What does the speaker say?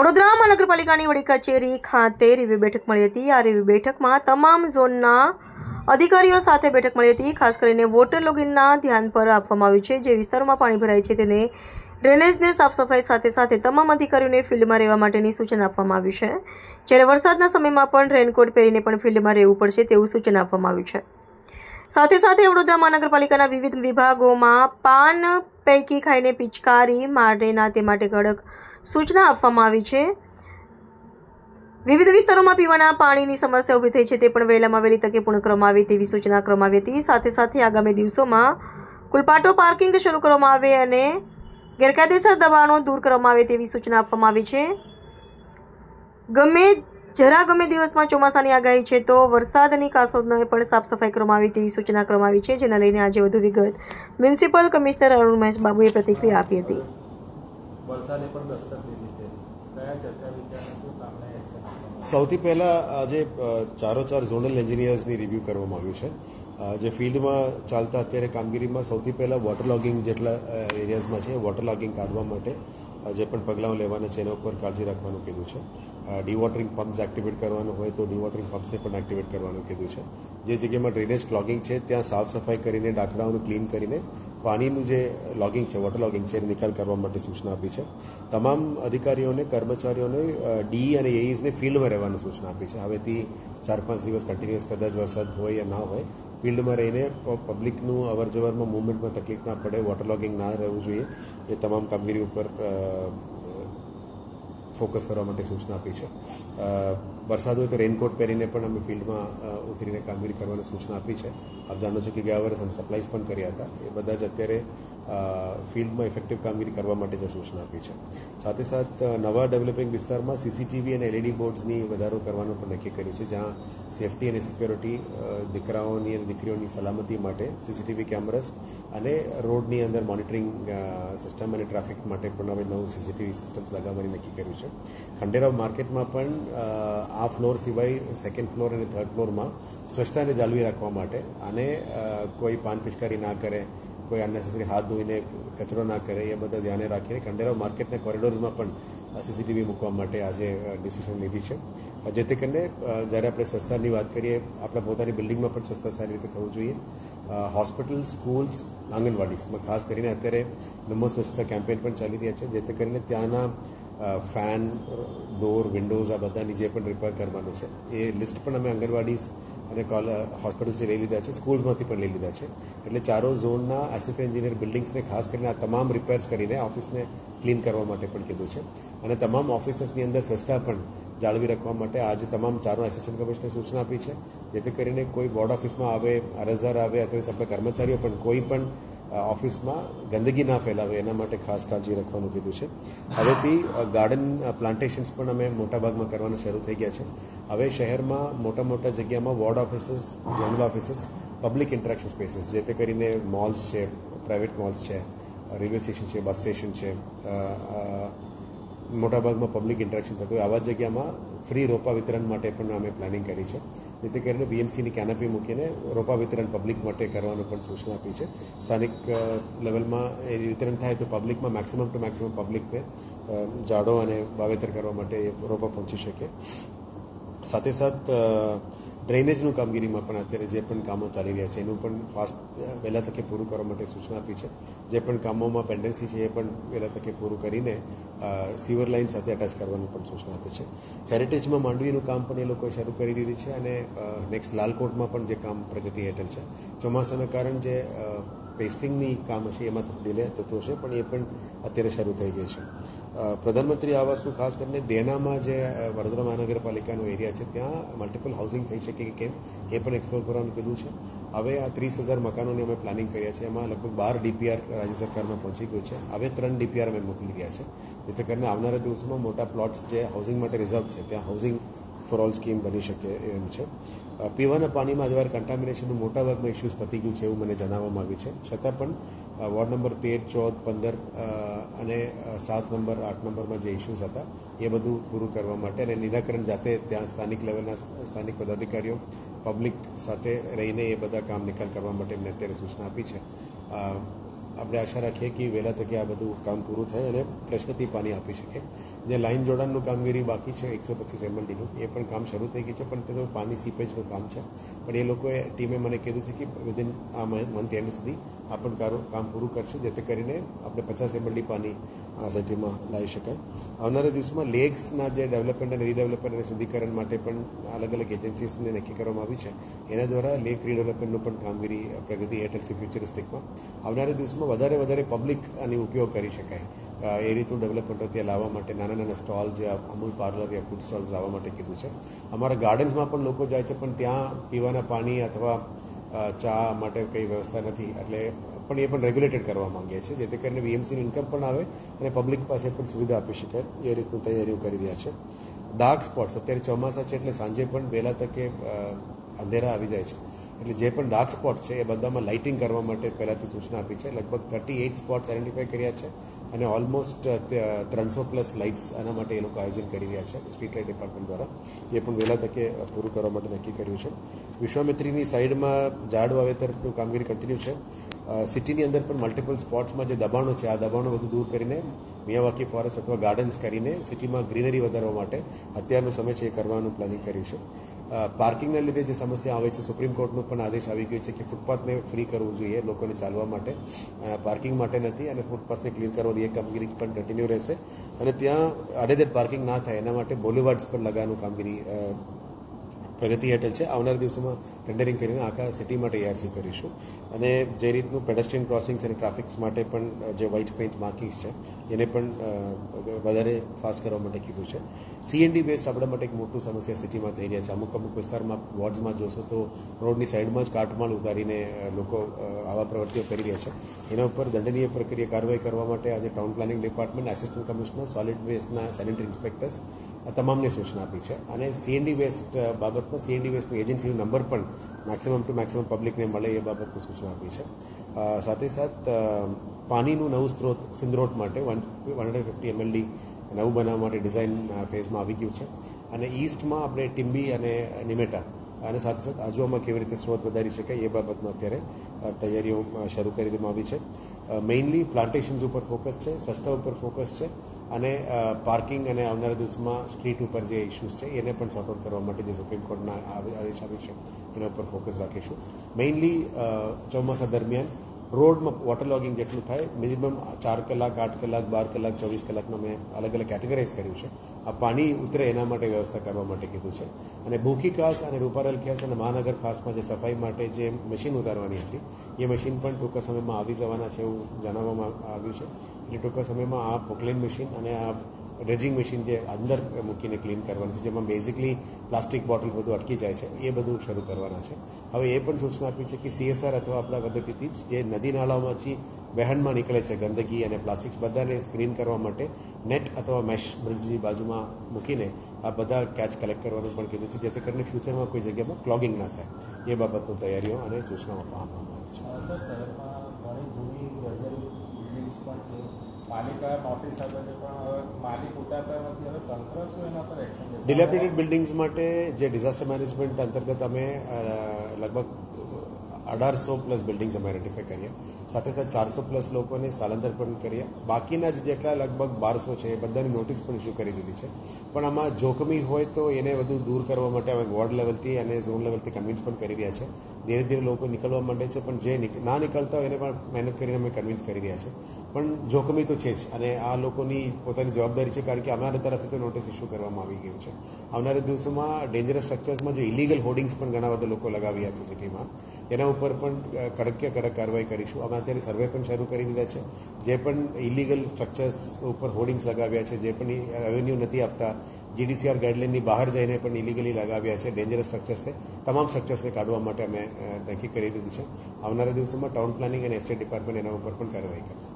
વડોદરા મહાનગરપાલિકાની વડી કચેરી ખાતે રિવ્યુ બેઠક મળી હતી. આ રિવ્યુ બેઠકમાં તમામ ઝોનના અધિકારીઓ સાથે બેઠક મળી હતી. ખાસ કરીને વોટર લોગિનના ધ્યાન પર આપવામાં આવ્યું છે. જે વિસ્તારોમાં પાણી ભરાય છે તેને ડ્રેનેજને સાફ સફાઈ સાથે સાથે તમામ અધિકારીઓને ફિલ્ડમાં રહેવા માટેની સૂચના આપવામાં આવ્યું છે. જ્યારે વરસાદના સમયમાં પણ રેનકોટ પહેરીને પણ ફિલ્ડમાં રહેવું પડશે તેવું સૂચન આપવામાં આવ્યું છે. સાથે સાથે વડોદરા મહાનગરપાલિકાના વિવિધ વિભાગોમાં પાન પૈકી ખાઈને પિચકારી માટેના તે માટે કડક સૂચના આપવામાં આવી છે. વિવિધ વિસ્તારોમાં પીવાના પાણીની સમસ્યા ઊભી થઈ છે તે પણ વહેલામાં વહેલી તકે પૂર્ણ કરવામાં આવે તેવી સૂચના કરવામાં આવી હતી. સાથે સાથે આગામી દિવસોમાં કુલપાટો પાર્કિંગ શરૂ કરવામાં આવે અને ગેરકાયદેસર દબાણો દૂર કરવામાં આવે તેવી સૂચના આપવામાં આવી છે. ગમે દિવસમાં ચોમાસાની આગાહી છે તો વરસાદની કાસોદને પણ સાફ સફાઈ કરવામાં આવી તેવી સૂચના કરવામાં આવી છે. જેના લઈને આજે વધુ વિગત મ્યુનિસિપલ કમિશનર અરુણ મહેશ બાબુએ પ્રતિક્રિયા આપી હતી. વરસાદે પણ દસ્તક દીધી છે. કયા ચર્ચા વિચારણા શું કામના એક્શન? સૌથી પહેલાં આજે ચારો ચાર ઝોનલ એન્જિનિયર્સની રિવ્યૂ કરવામાં આવ્યું છે. જે ફિલ્ડમાં ચાલતા અત્યારે કામગીરીમાં સૌથી પહેલાં વોટર લોગિંગ જેટલા એરિયાઝમાં છે વોટર લોગિંગ કાઢવા માટે જે પણ પગલાં લેવાના છે એના ઉપર કાળજી રાખવાનું કીધું છે. ડીવોટરિંગ પમ્પ્સ એક્ટિવેટ કરવાનું હોય તો ડીવોટરિંગ પમ્પ્સને પણ એક્ટિવેટ કરવાનું કીધું છે. જે જગ્યામાં ડ્રેનેજ ક્લોગિંગ છે ત્યાં સાફ સફાઈ કરીને ડાકડાઓનું ક્લીન કરીને પાણીનું જે લોગિંગ છે વોટર લોગિંગ છે એને નિકાલ કરવા માટે સૂચના આપી છે. તમામ અધિકારીઓને કર્મચારીઓને ડી અને એઈઝને ફિલ્ડમાં રહેવાની સૂચના આપી છે. હવેથી 4-5 દિવસ કન્ટિન્યુઅસ કદાચ વરસાદ હોય યા ના હોય ફિલ્ડમાં રહીને પબ્લિકનું અવર જવરમાં મૂવમેન્ટમાં તકલીફ ના પડે, વોટર લોગિંગ ના રહેવું જોઈએ એ તમામ કામગીરી ઉપર ફોકસ કરવા માટે સૂચના આપી છે. વરસાદ હોય તો રેનકોટ પહેરીને પણ અમે ફિલ્ડમાં ઉતરીને કામગીરી કરવાની સૂચના આપી છે. આપ જાણો છો કે ગયા વર્ષ અમે સપ્લાઈઝ પણ કર્યા હતા. એ બધા જ અત્યારે ફિલ્ડમાં ઇફેક્ટિવ કામગીરી કરવા માટે જે સૂચના આપી છે. સાથે સાથ નવા ડેવલપિંગ વિસ્તારમાં સીસીટીવી અને એલઈડી બોર્ડ્સની વધારો કરવાનું પણ નક્કી કર્યું છે. જ્યાં સેફટી અને સિક્યોરિટી દીકરાઓની અને દીકરીઓની સલામતી માટે સીસીટીવી કેમેરાસ અને રોડની અંદર મોનિટરિંગ સિસ્ટમ અને ટ્રાફિક માટે પણ હવે નવું સીસીટીવી સિસ્ટમ્સ લગાવવાની નક્કી કર્યું છે. ખંડેરાવ માર્કેટમાં પણ આ ફ્લોર સિવાય સેકન્ડ ફ્લોર અને થર્ડ ફ્લોરમાં સ્વચ્છતાને જાળવી રાખવા માટે અને કોઈ પાન પિચકારી ના કરે, કોઈ અનનેસેસરી હાથ ધોઈને કચરો ના કરે એ બધા ધ્યાને રાખીને ખંડેરાવ માર્કેટના કોરિડોર્સમાં પણ સીસીટીવી મૂકવા માટે આજે ડિસિઝન લીધી છે. જેથી કરીને જ્યારે આપણે સ્વચ્છતાની વાત કરીએ આપણા પોતાની બિલ્ડિંગમાં પણ સ્વચ્છતા સારી રીતે થવું જોઈએ. હોસ્પિટલ, સ્કૂલ્સ, આંગણવાડીમાં ખાસ કરીને અત્યારે નમો સ્વચ્છતા કેમ્પેઇન પણ ચાલી રહ્યા છે. જેથી કરીને ત્યાંના ફેન, ડોર, વિન્ડોઝ આ બધાની જે પણ રિપેર કરવાનું છે એ લિસ્ટ પણ અમે આંગણવાડીઝ અને હોસ્પિટલથી લઈ લીધા છે, સ્કૂલ્સમાંથી પણ લઈ લીધા છે. એટલે ચારો ઝોનના આસિસ્ટન્ટ એન્જિનિયર બિલ્ડિંગ્સને ખાસ કરીને આ તમામ રિપેર્સ કરીને ઓફિસને ક્લીન કરવા માટે પણ કીધું છે. અને તમામ ઓફિસર્સની અંદર સ્વચ્છતા પણ જાળવી રાખવા માટે આજે તમામ ચારો આસિસ્ટન્ટ કમિશનરે સૂચના આપી છે. જેથી કરીને કોઈ બોર્ડ ઓફિસમાં આવે, અરજદાર આવે અથવા આપણા કર્મચારીઓ પણ કોઈ પણ ઓફિસમાં ગંદકી ના ફેલાવે એના માટે ખાસ કાળજી રાખવાનું કીધું છે. હવેથી ગાર્ડન પ્લાન્ટેશન્સ પણ અમે મોટાભાગમાં કરવાના શરૂ થઈ ગયા છે. હવે શહેરમાં મોટા જગ્યામાં ward offices, zonal offices, public interaction spaces જેથી કરીને મોલ્સ છે, પ્રાઇવેટ મોલ્સ છે, રેલવે સ્ટેશન છે, બસ સ્ટેશન છે, મોટાભાગમાં પબ્લિક ઇન્ટરેક્શન થતું હોય આવા જગ્યામાં ફ્રી રોપા વિતરણ માટે પણ અમે પ્લાનિંગ કરી છે. જેથી કરીને બીએમસીની કેનપી મૂકીને રોપા વિતરણ પબ્લિક માટે કરવાનું પણ સૂચના આપી છે. સ્થાનિક લેવલમાં એ વિતરણ થાય તો પબ્લિકમાં મેક્સિમમ ટુ મેક્સિમમ પબ્લિકને ઝાડો અને વાવેતર કરવા માટે રોપા પહોંચી શકે. સાથે સાથ ડ્રેનેજનું કામગીરીમાં પણ અત્યારે જે પણ કામો ચાલી રહ્યા છે એનું પણ ફાસ્ટ વહેલા તકે પૂરું કરવા માટે સૂચના આપી છે. જે પણ કામોમાં પેન્ડન્સી છે એ પણ વહેલા તકે પૂરું કરીને સીવર લાઇન સાથે અટેચ કરવાનું પણ સૂચના આપી છે. હેરિટેજમાં માંડવીનું કામ પણ એ લોકોએ શરૂ કરી દીધી છે અને નેક્સ્ટ લાલકોટમાં પણ જે કામ પ્રગતિ હેઠળ છે. ચોમાસાના કારણ જે પેસ્ટિંગની કામ હશે એમાં થોડું ડિલે થતું હશે પણ એ પણ અત્યારે શરૂ થઈ ગઈ છે. પ્રધાનમંત્રી આવાસનું ખાસ કરીને દેનામાં જે વડોદરા મહાનગરપાલિકાનો એરિયા છે ત્યાં મલ્ટિપલ હાઉસિંગ થઈ શકે કે કેમ એ પણ એક્સપ્લોર કરવાનું કીધું છે. હવે આ 30,000 મકાનોની અમે પ્લાનિંગ કર્યા છે. એમાં લગભગ 12 ડીપીઆર રાજ્ય સરકારમાં પહોંચી ગયું છે. હવે 3 ડીપીઆર અમે મોકલી રહ્યા છે. જેથી કરીને આવનારા દિવસોમાં મોટા પ્લોટ્સ જે હાઉસિંગ માટે રિઝર્વ છે ત્યાં હાઉસિંગ ફોર ઓલ સ્કીમ બની શકે એમ છે. પીવાના પાણીમાં હજુ કન્ટામિનેશનનું મોટાભાગમાં ઇસ્યુઝ પતી ગયું છે એવું મને જણાવવામાં આવ્યું છે. છતાં પણ વોર્ડ નંબર 13, 14, 15 અને 7 નંબર, 8 નંબરમાં જે ઇસ્યુઝ હતા એ બધું પૂરું કરવા માટે અને નિરાકરણ જાતે ત્યાં સ્થાનિક લેવલના સ્થાનિક પદાધિકારીઓ પબ્લિક સાથે રહીને એ બધા કામ નિકાલ કરવા માટે એમને અત્યારે સૂચના આપી છે. આપણે આશા રાખીએ કે વહેલા તકે આ બધું કામ પૂરું થાય અને પ્રશ્નથી પાણી આપી શકે. જે લાઇન જોડાણનું કામગીરી બાકી છે 125 MLDનું એ પણ કામ શરૂ થઈ ગયું છે, પણ તે તો પાણી સીપેજનું કામ છે. પણ એ લોકોએ ટીમે મને કીધું છે કે વિધિન આ મંથ એન્ડ સુધી આ પણ કામ પૂરું કરશું, જેથી કરીને આપણે 50 MLD પાણી આ સિટીમાં લાવી શકાય. આવનારા દિવસોમાં લેક્સના જે ડેવલપમેન્ટ અને રીડેવલપમેન્ટ અને શુદ્ધિકરણ માટે પણ અલગ અલગ એજન્સીસને નક્કી કરવામાં આવી છે. એના દ્વારા લેક રીડેવલપમેન્ટનું પણ કામગીરી પ્રગતિ એટેલસી ફ્યુચરિસ્ટિકમાં આવનારા દિવસમાં વધારે પબ્લિક આની ઉપયોગ કરી શકાય એ રીતનું ડેવલપમેન્ટો ત્યાં લાવવા માટે નાના સ્ટોલ્સ યા અમૂલ પાર્લર યા ફૂડ સ્ટોલ્સ લાવવા માટે કીધું છે. અમારા ગાર્ડન્સમાં પણ લોકો જાય છે, પણ ત્યાં પીવાના પાણી અથવા ચા માટે કંઈ વ્યવસ્થા નથી, એટલે પણ એ પણ રેગ્યુલેટેડ કરવા માંગીએ છીએ, જેથી કરીને VMCનું ઇન્કમ પણ આવે અને પબ્લિક પાસે પણ સુવિધા આપી શકાય એ રીતનું તૈયારીઓ કરી રહ્યા છે. ડાર્ક સ્પોટ્સ અત્યારે ચોમાસા છે એટલે સાંજે પણ વહેલા તકે અંધેરા આવી જાય છે, એટલે જે પણ ડાર્ક સ્પોટ છે એ બધામાં લાઇટિંગ કરવા માટે પહેલાંથી સૂચના આપી છે. લગભગ 38 સ્પોટ્સ આઈડેન્ટિફાઈ કર્યા છે અને ઓલમોસ્ટ 300+ લાઇટ્સ આના માટે એ લોકો આયોજન કરી રહ્યા છે સ્ટ્રીટ લાઇટ ડિપાર્ટમેન્ટ દ્વારા. એ પણ વહેલા તકે પૂરું કરવા માટે નક્કી કર્યું છે. વિશ્વામિત્રીની સાઈડમાં ઝાડ વાવેતરનું કામગીરી કન્ટિન્યુ છે. સિટીની અંદર પણ મલ્ટિપલ સ્પોટ્સમાં જે દબાણો છે આ દબાણો બધું દૂર કરીને મિયાવાકી ફોરેસ્ટ અથવા ગાર્ડન્સ કરીને સિટીમાં ગ્રીનરી વધારવા માટે અત્યારનો સમય છે એ કરવાનું પ્લાનિંગ કર્યું છે. પાર્કિંગના લીધે જે સમસ્યા આવે છે, સુપ્રીમ કોર્ટનો પણ આદેશ આવી ગયો છે કે ફૂટપાથને ફ્રી કરવું જોઈએ લોકોને ચાલવા માટે, પાર્કિંગ માટે નથી, અને ફૂટપાથને ક્લીન કરવાની એ કામગીરી પણ કન્ટિન્યુ રહેશે. અને ત્યાં આડેધડ પાર્કિંગ ના થાય એના માટે બોલીવાર્ડ્સ પર લગાવવાનું કામગીરી પ્રગતિ હેઠળ છે. આવનારા દિવસોમાં ટેન્ડરિંગ કરીને આખા સિટી માટે ARC કરીશું. અને જે રીતનું પેડેસ્ટ્રીયન ક્રોસિંગ્સ અને ટ્રાફિક્સ માટે પણ જે વ્હાઇટ પેઇન્ટ માર્કિંગ્સ છે એને પણ વધારે ફાસ્ટ કરવા માટે કીધું છે. CND વેસ્ટ આપણા માટે એક મોટું સમસ્યા સિટીમાં થઈ રહ્યા છે. અમુક વિસ્તારમાં વોર્ડ્સમાં જોશો તો રોડની સાઈડમાં જ કાટમાળ ઉતારીને લોકો આવા પ્રવૃત્તિઓ કરી રહ્યા છે. એના ઉપર દંડનીય પ્રક્રિયા કાર્યવાહી કરવા માટે આજે town planning department, assistant commissioner, solid વેસ્ટના સેનિટરી ઇન્સ્પેક્ટર્સ આ તમામને સૂચના આપી છે. અને CND વેસ્ટ બાબતમાં CND વેસ્ટની એજન્સીનો નંબર પણ મેક્સિમમ ટુ મેક્સિમમ પબ્લિકને મળે એ બાબતની સૂચના આપી છે. સાથે પાણીનું નવું સ્ત્રોત સિંદરોટ માટે 150 MLD નવું બનાવવા માટે ડિઝાઇન ફેઝમાં આવી ગયું છે. અને ઈસ્ટમાં આપણે ટિમ્બી અને નિમેટા અને સાથે આજુબાજુમાં કેવી રીતે સ્ત્રોત વધારી શકાય એ બાબતમાં અત્યારે તૈયારીઓ શરૂ કરી દેવામાં આવી છે. મેઇનલી પ્લાન્ટેશન્સ ઉપર ફોકસ છે, સ્વચ્છતા ઉપર ફોકસ છે, અને પાર્કિંગ અને આવનારા દિવસમાં સ્ટ્રીટ ઉપર જે ઇસ્યુઝ છે એને પણ સોર્ટ આઉટ કરવા માટે જે સુપ્રીમ કોર્ટના આદેશ આવી છે એના ઉપર ફોકસ રાખીશું. મેઇનલી ચોમાસા દરમિયાન રોડમાં વોટર લોગિંગ જેટલું થાય મિનિમમ 4 કલાક, 8 કલાક, 12 કલાક, 24 કલાકમાં મેં અલગ અલગ કેટેગરાઇઝ કર્યું છે. આ પાણી ઉતરે એના માટે વ્યવસ્થા કરવા માટે કીધું છે. અને ભૂખી ખાસ અને રૂપારેલ ખાસ અને મહાનગર ખાસમાં જે સફાઈ માટે જે મશીન ઉતારવાની હતી એ મશીન પણ ટૂંકા સમયમાં આવી જવાના છે એવું જણાવવામાં આવ્યું છે. એટલે ટૂંકા સમયમાં આ પોકલેન મશીન અને આ ડ્રેજિંગ મશીન જે અંદર મૂકીને ક્લીન કરવાનું છે, જેમાં બેઝિકલી પ્લાસ્ટિક બોટલ બધું અટકી જાય છે, એ બધું શરૂ કરવાના છે. હવે એ પણ સૂચના આપી છે કે CSR અથવા આપણા પદ્ધતિથી જ જે નદી નાળાઓમાંથી વહેણમાં નીકળે છે ગંદકી અને પ્લાસ્ટિક્સ બધાને સ્ક્રીન કરવા માટે નેટ અથવા મેશ બ્રિજની બાજુમાં મૂકીને આ બધા કેચ કલેક્ટ કરવાનું પણ કીધું છે, જેથી કરીને ફ્યુચરમાં કોઈ જગ્યામાં ક્લોગિંગ ના થાય એ બાબતની તૈયારીઓ અને સૂચનાઓ આપવામાં આવી છે. સર, શહેરમાં ઘણી જૂની જર્જરી બિલ્ડિંગ્સ પણ છે, પાલિકા નોટિસ આપે છે, પણ હવે માલિક ઉતારતા નથી. હવે તંત્ર શું એના પર એક્શન લેશે? ડિલેપિડેટેડ બિલ્ડિંગ્સ માટે જે ડિઝાસ્ટર મેનેજમેન્ટ અંતર્ગત અમે લગભગ 1800+ બિલ્ડિંગ્સ અમે આઈડેન્ટિફાઈ કર્યા. સાથે 400+ લોકોને સ્થળાંતર પણ કર્યા. બાકીના જેટલા લગભગ 1200 છે એ બધાની નોટિસ પણ ઇસ્યુ કરી દીધી છે. પણ આમાં જોખમી હોય તો એને વધુ દૂર કરવા માટે અમે વોર્ડ લેવલથી અને ઝોન લેવલથી કન્વિન્સ પણ કરી રહ્યા છે. ધીરે ધીરે લોકો નીકળવા માંડે છે, પણ જે ના નીકળતા હોય એને પણ મહેનત કરીને અમે કન્વિન્સ કરી રહ્યા છે. પણ જોખમી તો છે જ, અને આ લોકોની પોતાની જવાબદારી છે, કારણ કે અમારા તરફથી તો નોટિસ ઇસ્યુ કરવામાં આવી ગયું છે. આવનારા દિવસોમાં ડેન્જરસ સ્ટ્રક્ચર્સમાં જે ઇલીગલ હોર્ડિંગ્સ પણ ઘણા બધા લોકો લગાવ્યા છે સિટીમાં, એના ઉપર પણ કડક કાર્યવાહી કરીશું. અમે અત્યારે સર્વે પણ શરૂ કરી દીધા છે. જે પણ ઇલીગલ સ્ટ્રક્ચર્સ ઉપર હોર્ડિંગ્સ લગાવ્યા છે, જે પણ રેવન્યુ નથી આપતા, GDCR ગાઈડલાઇનની બહાર જઈને પણ ઇલીગલી લગાવ્યા છે ડેન્જરસ સ્ટ્રક્ચર્સને, તમામ સ્ટ્રક્ચર્સને કાઢવા માટે અમે નક્કી કરી દીધું છે. આવનારા દિવસોમાં ટાઉન પ્લાનિંગ અને એસ્ટેટ ડિપાર્ટમેન્ટ એના ઉપર પણ કાર્યવાહી કરશે.